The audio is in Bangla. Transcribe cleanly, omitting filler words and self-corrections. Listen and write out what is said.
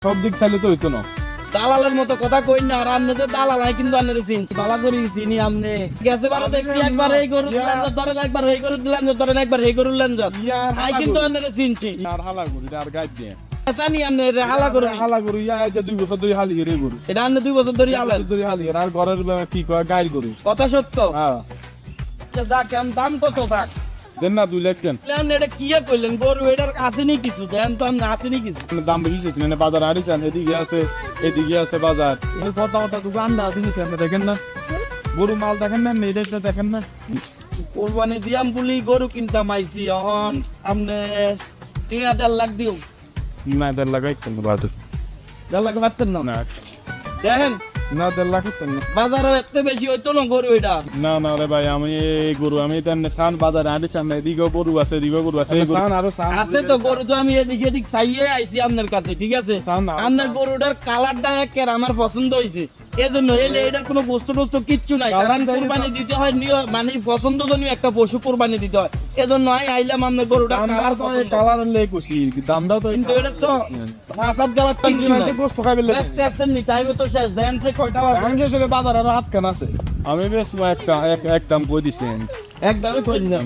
সব দিক চাইলে তো হইতো না। দালালের মতো কথা কই না, আর আমনে তো দালাল নাই, কিন্তু আমনে চিনছি বালা করে চিনি। আমনে গেছে বারো দেখি একবার এই গরু দিলেন যা, ধরেন একবার এই গরু দিলেন যা, ধরেন একবার এই গরু দিলেন যা, আই কিন্তু আমনে চিনছি। আর হালা করি আর গাইড দিয়ে জানি আমনে হালা করে হালা করি এটা 2 বছর ধরে হালি রে গরু, এটা আমনে 2 বছর ধরে হালা ধরে হালি আর ঘরের কি কয় গাইড করি। কথা সত্য। হ্যাঁ যা কেমন দাম কত থাক দেন না 2 লাখ কেন এটা কি কইলেন? গরু এটার আসেনি কিছু, দেন তো আমনে আসেনি কিছু। দাম বেশি ছিল না, বাজার আড়িছেন এদিকে আছে এদিকে আছে বাজার। এই কথা কথা তো আন্দাজ দিয়েছে, আপনি দেখেন না গরু মাল দেখেন না, এটা দেখেন না। কোরবানি দিয়াম বলি গরু কিনতাম আইছি, এখন আমনে 3.5 লাখ দিও না 1.5 লাখ কেন বাজার 1.5 লাখ পাচ্ছেন না? না দেখেন না 1.5 লাখ কেন বাজারও এত বেশি হইতো না গরু এটা। না না রে ভাই, আমি এই গরু আমি তেমনি সান বাজারে আড়িছেন না, এদিকে গরু আছে এদিকে গরু আছে সান আরো সান আছে তো গরু, তো আমি এদিক এদিক চাইয়ে আইছি আপনার কাছে, ঠিক আছে? আপনার গরুটার কালারটা একের আমার পছন্দ হয়েছে, এজন্য এলে এটার কোনো বস্তু টস্তু কিচ্ছু নাই। কারণ কোরবানি দিতে হয় মানে পছন্দজনীয় একটা পশু কোরবানি দিতে হয়, এজন্য আইলাম আপনার গরুটা কালার কালার হলে খুশি, দামটাও তো কিন্তু এটা তো মাসাব দেওয়ার কিচ্ছু নাই। গোস্ত খাইবে ব্যস্ত আছেন নি, টাইমে তো শেষ, দেন যে কয়টা বাজে? বাজার আরো হাত কেন আছে, আমি বেশ একটা দাম কই দিছি একদমই কই দিলাম।